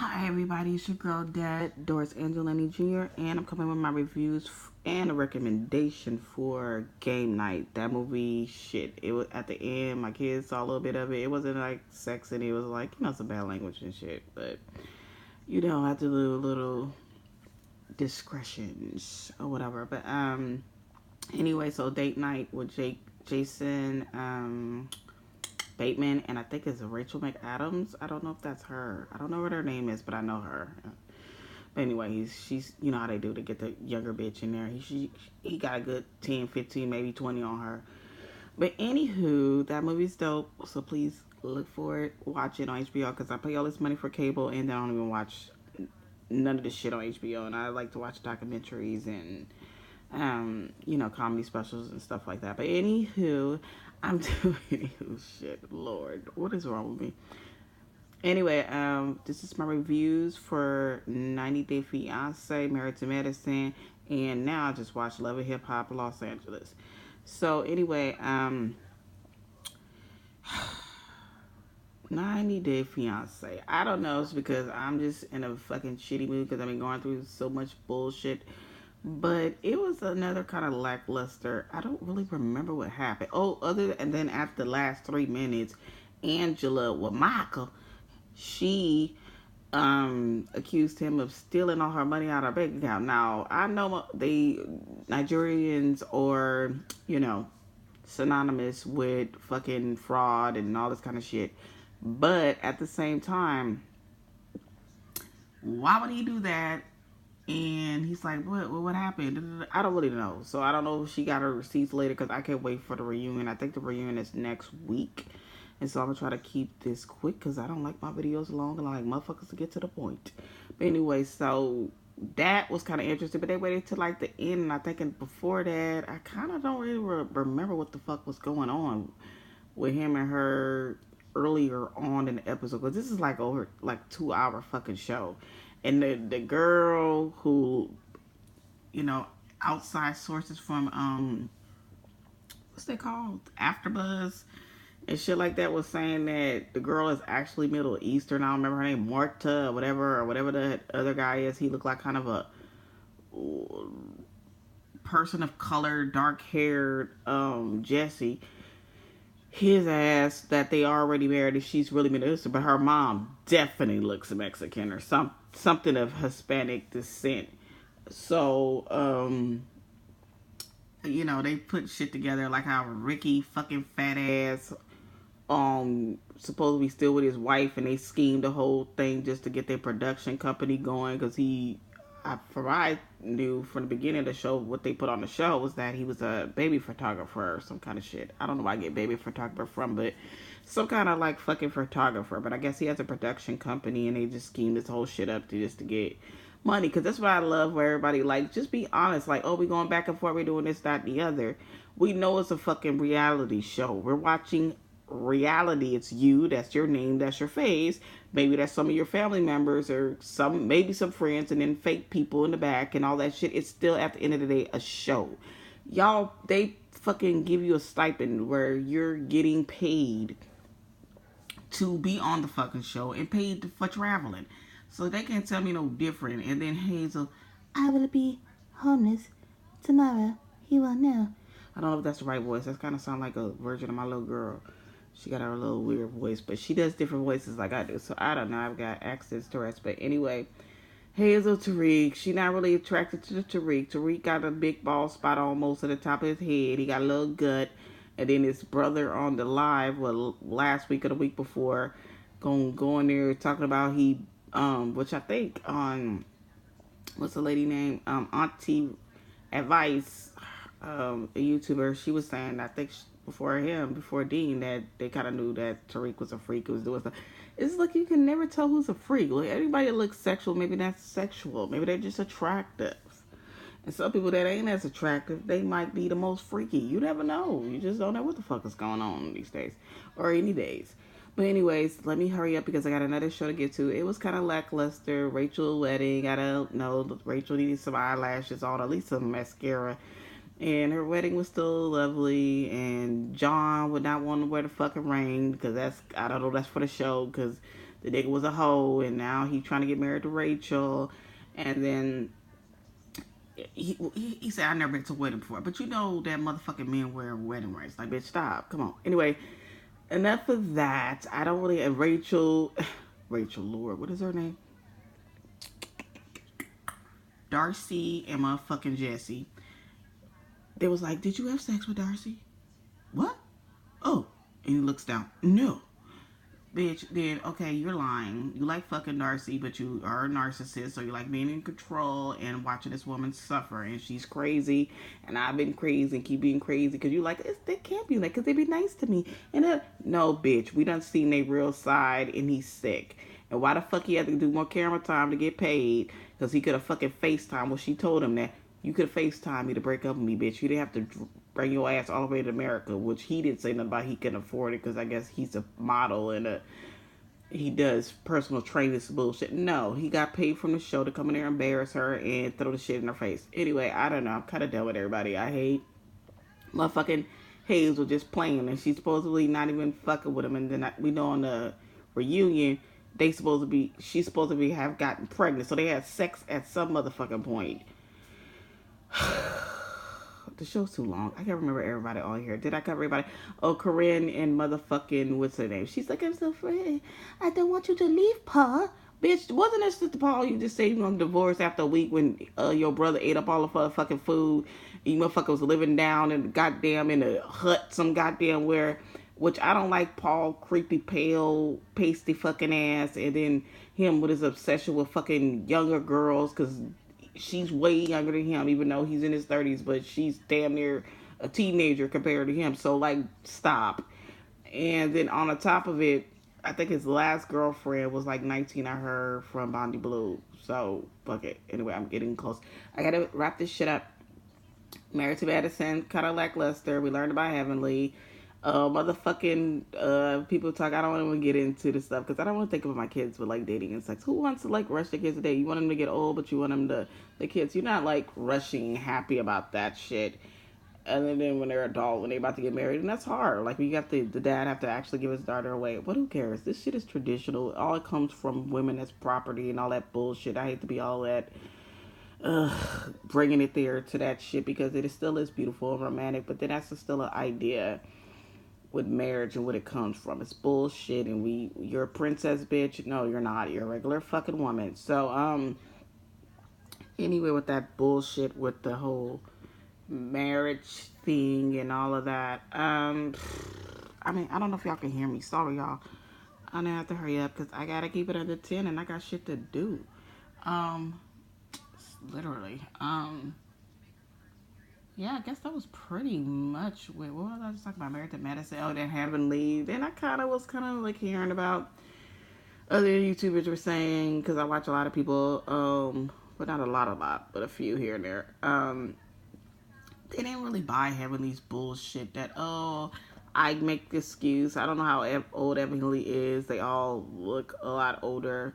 Hi everybody, it's your girl Dad, Doris Angelini Jr. and I'm coming with my reviews and a recommendation for Game Night. That movie, shit, it was at the end, my kids saw a little bit of it. It wasn't like sex and it was like, some bad language and shit, but I have to do a little discretions or whatever. But anyway, so date night with Jason, Bateman, and I think it's Rachel McAdams. I don't know if that's her. I don't know what her name is, but I know her. But anyway, she's you know how they do to get the younger bitch in there. He got a good 10, 15, maybe 20 on her. But anywho, that movie's dope. So please look for it. Watch it on HBO because I pay all this money for cable and then I don't even watch none of this shit on HBO. And I like to watch documentaries and comedy specials and stuff like that. But anywho, I'm doing shit. Lord, what is wrong with me? Anyway, this is my reviews for 90 Day Fiancé, Married to Medicine, and now I just watched Love and Hip Hop Los Angeles. So anyway, 90 Day Fiancé. I don't know, it's because I'm just in a fucking shitty mood because I've been going through so much bullshit. But it was another kind of lackluster. I don't really remember what happened. Oh, and then after the last 3 minutes, Angela with Michael, she accused him of stealing all her money out of her bank account. Now I know they Nigerians or synonymous with fucking fraud and all this kind of shit, but at the same time, why would he do that? And he's like, what happened? I don't really know. So I don't know if she got her receipts later because I can't wait for the reunion. I think the reunion is next week. And so I'm going to try to keep this quick because I don't like my videos long and I like motherfuckers to get to the point. But anyway, so that was kind of interesting. But they waited till like the end. And I think before that, I kind of don't really remember what the fuck was going on with him and her earlier on in the episode. Because this is like over like 2 hour fucking show. And the girl who, outside sources from what's they called? AfterBuzz and shit like that was saying that the girl is actually Middle Eastern. I don't remember her name, Marta or whatever the other guy is. He looked like kind of a person of color, dark haired Jesse. His ass that they already married and she's really Middle Eastern, but her mom definitely looks Mexican or something of Hispanic descent. So, they put shit together like how Ricky fucking fat ass supposed to be still with his wife and they schemed the whole thing just to get their production company going because from what I knew from the beginning of the show, what they put on the show was that he was a baby photographer or some kind of shit. I don't know where I get baby photographer from, but some kind of like fucking photographer. But I guess he has a production company and they just schemed this whole shit up to get money. Because that's what I love, where everybody like, just be honest. Like, oh, we going back and forth, we doing this, that, and the other. We know it's a fucking reality show. We're watching reality. It's you, that's your name, that's your face. Maybe that's some of your family members or maybe some friends and then fake people in the back and all that shit. It's still at the end of the day a show. Y'all, they fucking give you a stipend where you're getting paid to be on the fucking show and paid for traveling. So they can't tell me no different. And then Hazel, I will be homeless tomorrow. He will know. I don't know if that's the right voice. That kind of sound like a version of my little girl. She got her little weird voice, but she does different voices like I do. So I don't know. I've got accents to rest. But anyway, Hazel Tariq. She not really attracted to the Tariq. Tariq got a big bald spot almost at the top of his head. He got a little gut. And then his brother on the live, last week or the week before, going there talking about which I think on, what's the lady name? Auntie Advice, a YouTuber. She was saying, I think before Dean, that they kind of knew that Tariq was a freak who was doing stuff. It's like you can never tell who's a freak. Like everybody that looks sexual, maybe not sexual. Maybe they're just attractive. And some people that ain't as attractive, they might be the most freaky. You never know. You just don't know what the fuck is going on these days. Or any days. But anyways, let me hurry up because I got another show to get to. It was kind of lackluster. Rachel wedding. I don't know. Rachel needed some eyelashes on, at least some mascara. And her wedding was still lovely. And John would not want to wear the fucking ring because I don't know, that's for the show. Because the nigga was a hoe, and now he trying to get married to Rachel. And then he said, I never been to a wedding before. But you know that motherfucking men wear wedding rings. Like, bitch, stop. Come on. Anyway, enough of that. I don't really... And Rachel, Lord, what is her name? Darcy and motherfucking Jesse. They was like, did you have sex with Darcy? What? Oh. And he looks down. No. Bitch, then, okay, you're lying. You like fucking Darcy, but you are a narcissist, so you like being in control and watching this woman suffer, and she's crazy, and I've been crazy and keep being crazy, because you like, they can't be like, because they be nice to me, and no, bitch, we done seen their real side, and he's sick, and why the fuck he had to do more camera time to get paid, because he could have fucking FaceTime, well, she told him that, you could have FaceTime me to break up with me, bitch, you didn't have to bring your ass all the way to America, which he didn't say nothing about he couldn't afford it, because I guess he's a model and he does personal training, this bullshit. No, he got paid from the show to come in there and embarrass her and throw the shit in her face. Anyway, I don't know, I'm kind of done with everybody. I hate motherfucking Hazel just playing, and she's supposedly not even fucking with him, and then we know on the reunion, she's supposed to be have gotten pregnant, so they had sex at some motherfucking point. The show's too long. I can't remember everybody on here. Did I cover everybody? Oh, Corinne and motherfucking, what's her name? She's like, I'm so afraid. I don't want you to leave, Pa. Bitch, wasn't it Sister Paul you just said you want to divorce after a week when your brother ate up all the fucking food? You motherfucker was living down in a hut, some goddamn where, which I don't like Paul, creepy, pale, pasty fucking ass, and then him with his obsession with fucking younger girls, because she's way younger than him, even though he's in his 30s, but she's damn near a teenager compared to him. So, like, stop. And then on the top of it, I think his last girlfriend was like 19, I heard from Bondi Blue. So, fuck it. Anyway, I'm getting close. I gotta wrap this shit up. Married to Madison, kind of lackluster. We learned about Heavenly. People talk. I don't want to get into this stuff because I don't want to think of my kids with like dating and sex. Who wants to like rush their kids to date? You want them to get old, but you want them to the kids. You're not like rushing, happy about that shit. And then when they're adult, when they're about to get married, and that's hard. Like you got the dad have to actually give his daughter away. But who cares? This shit is traditional. All it comes from women as property and all that bullshit. I hate to be all that. Bringing it there to that shit because it still is beautiful and romantic, but then that's still an idea with marriage and what it comes from. It's bullshit, and you're a princess, bitch. No, you're not. You're a regular fucking woman. So, anyway, with that bullshit with the whole marriage thing and all of that, I mean, I don't know if y'all can hear me. Sorry, y'all. I'm gonna have to hurry up because I gotta keep it under 10 and I got shit to do. Literally. Yeah, I guess that was pretty much. Wait, what was I just talking about? Married to Madison. Oh, that Heavenly. Then I was like hearing about other YouTubers were saying, because I watch a lot of people, but not a lot, but a few here and there. They didn't really buy Heavenly's bullshit that, I make the excuse. I don't know how old Heavenly is. They all look a lot older.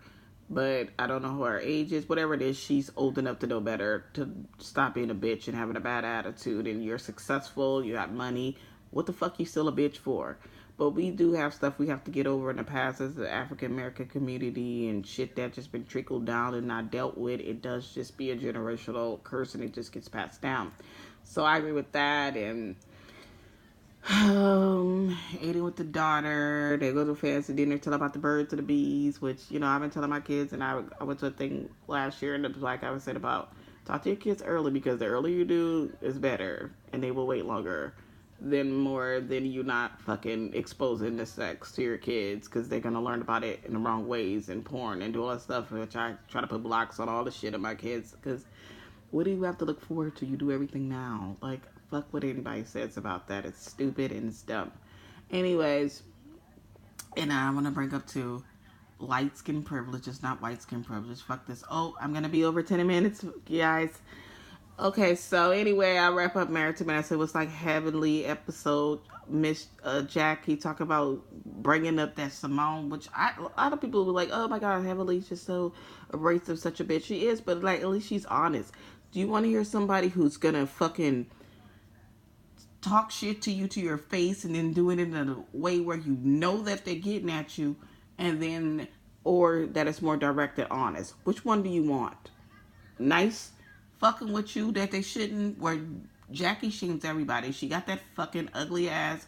But I don't know who her age is. Whatever it is, she's old enough to know better, to stop being a bitch and having a bad attitude. And you're successful, you got money. What the fuck you still a bitch for? But we do have stuff we have to get over in the past as the African American community and shit that just been trickled down and not dealt with. It does just be a generational curse and it just gets passed down. So I agree with that. And eating with the daughter, they go to a fancy dinner, tell about the birds and the bees, which, I've been telling my kids, and I went to a thing last year, and it was like I was saying about, talk to your kids early, because the earlier you do is better, and they will wait longer than you not fucking exposing the sex to your kids, because they're gonna learn about it in the wrong ways, and porn, and do all that stuff, which I try to put blocks on all the shit of my kids, because what do you have to look forward to? You do everything now. Like, fuck what anybody says about that. It's stupid and it's dumb. Anyways, and I'm going to bring up to light skin privilege. It's not white skin privilege. Fuck this. Oh, I'm going to be over 10 minutes, guys. Okay, so anyway, I wrap up Married to Madison. It was like Heavenly episode. Miss Jackie talk about bringing up that Simone, which a lot of people were like, oh my God, Heavenly's just so abrasive, such a bitch. She is, but like, at least she's honest. Do you want to hear somebody who's going to fucking talk shit to you to your face and then do it in a way where you know that they're getting at you, and then or that it's more direct and honest? Which one do you want? Nice fucking with you that they shouldn't, where Jackie shames everybody. She got that fucking ugly ass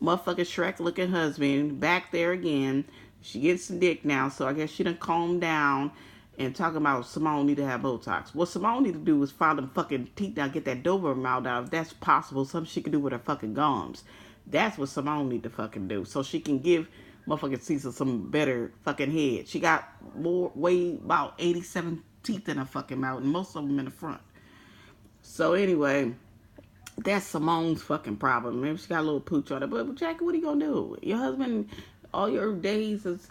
motherfucking Shrek looking husband back there again. She gets some dick now, so I guess she done calmed down and talking about Simone need to have Botox. What Simone need to do is file them fucking teeth down, get that Doberman mouth out. If that's possible, something she can do with her fucking gums. That's what Simone need to fucking do, so she can give motherfucking Cecil some better fucking head. She got way about 87 teeth in her fucking mouth, and most of them in the front. So anyway, that's Simone's fucking problem. Maybe she got a little pooch on it. But Jackie, what are you gonna do? Your husband, all your days is,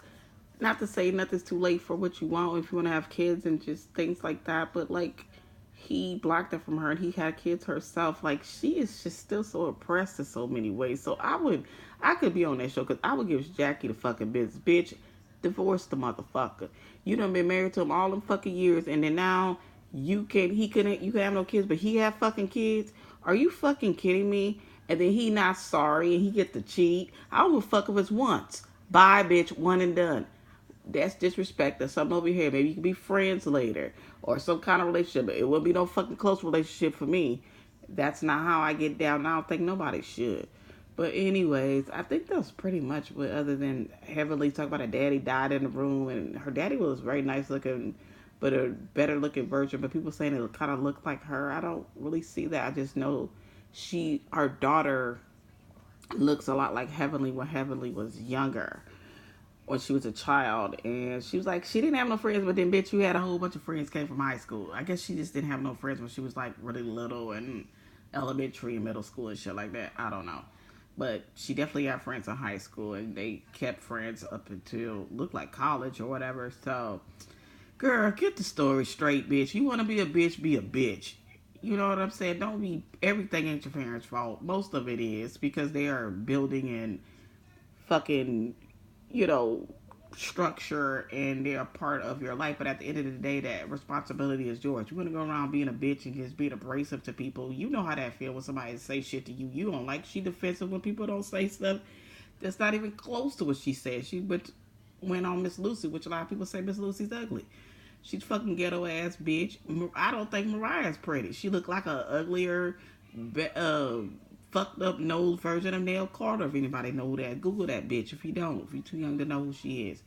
not to say nothing's too late for what you want if you want to have kids and just things like that. But like, he blocked it from her and he had kids herself. Like, she is just still so oppressed in so many ways. So I could be on that show because I would give Jackie the fucking business. Bitch, divorce the motherfucker. You done been married to him all them fucking years, and then now you can have no kids, but he have fucking kids. Are you fucking kidding me? And then he not sorry and he get to cheat. I don't give a fuck if it's once. Bye, bitch. One and done. That's disrespect. There's something over here. Maybe you can be friends later or some kind of relationship. It wouldn't be no fucking close relationship for me. That's not how I get down. I don't think nobody should. But anyways, I think that's pretty much what, other than Heavenly talking about her daddy died in the room, and her daddy was very nice looking, but a better looking version. But people saying it kind of looked like her. I don't really see that. I just know her daughter looks a lot like Heavenly when Heavenly was younger, when she was a child. And she was like, she didn't have no friends, but then bitch, you had a whole bunch of friends came from high school. I guess she just didn't have no friends when she was like really little and elementary and middle school and shit like that. I don't know. But she definitely had friends in high school, and they kept friends up until looked like college or whatever. So, girl, get the story straight, bitch. You want to be a bitch, be a bitch. You know what I'm saying? Don't be, everything ain't your parents' fault. Most of it is because they are building and fucking, structure, and they're a part of your life. But at the end of the day, that responsibility is yours. You want to go around being a bitch and just being abrasive to people. You know how that feels when somebody say shit to you you don't like. She defensive when people don't say stuff that's not even close to what she said. She went on Miss Lucy, which a lot of people say Miss Lucy's ugly. She's fucking ghetto ass bitch. I don't think Mariah's pretty. She looked like a uglier, fucked up nose version of Nell Carter. If anybody know that, Google that bitch. If you don't, if you're too young to know who she is,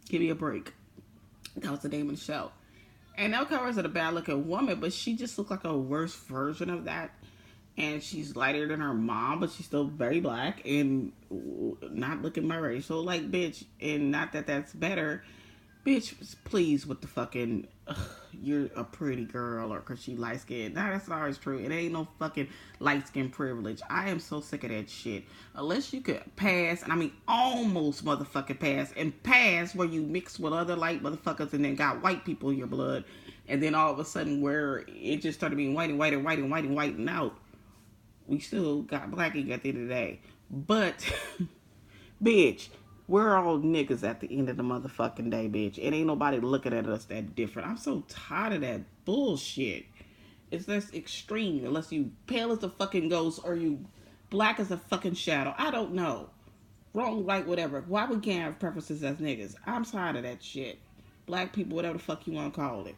give me a break. That was the name of the show. And Nell Carter is a bad looking woman, but she just looked like a worse version of that. And she's lighter than her mom, but she's still very black and not looking my race. So like, bitch, and not that that's better. Bitch, please with the fucking, you're a pretty girl, or because she light skinned. Nah, that's not always true. It ain't no fucking light skin privilege. I am so sick of that shit. Unless you could pass, and I mean almost motherfucking pass, and pass where you mix with other light motherfuckers and then got white people in your blood, and then all of a sudden where it just started being white and white and white and white and white and out. We still got black ink at the end of the day. But, bitch, we're all niggas at the end of the motherfucking day, bitch. It ain't nobody looking at us that different. I'm so tired of that bullshit. It's less extreme. Unless you pale as a fucking ghost or you black as a fucking shadow. I don't know. Wrong, right, whatever. Why we can't have preferences as niggas? I'm tired of that shit. Black people, whatever the fuck you want to call it.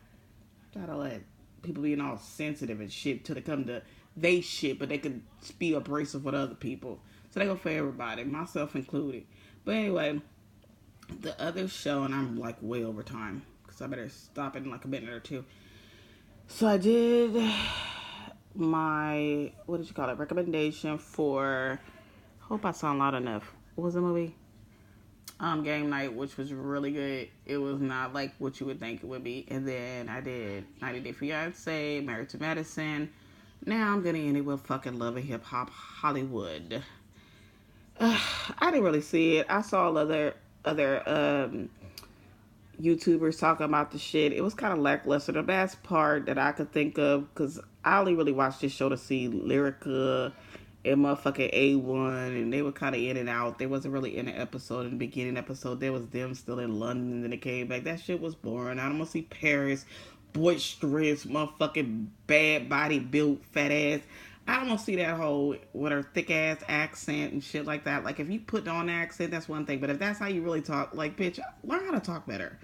Tired of that people being all sensitive and shit till they come to they shit, but they could be abrasive with other people. So they go for everybody, myself included. But anyway, the other show, and I'm like way over time because I better stop it in like a minute or two. So I did my, what did you call it, recommendation for, hope I sound loud enough. What was the movie? Game Night, which was really good. It was not like what you would think it would be. And then I did 90 Day Fiancé, Married to Medicine. Now I'm gonna end it with fucking Love and Hip Hop Hollywood. I didn't really see it. I saw other YouTubers talking about the shit. It was kind of lackluster. The best part that I could think of, because I only really watched this show to see Lyrica and motherfucking A1, and they were kind of in and out. They wasn't really in the episode. In the beginning episode, there was them still in London, and then they came back. That shit was boring. I don't want to see Paris, boisterous, motherfucking bad body built, fat ass. I don't see that whole with her thick ass accent and shit like that. Like if you put on an accent, that's one thing. But if that's how you really talk, like bitch, learn how to talk better.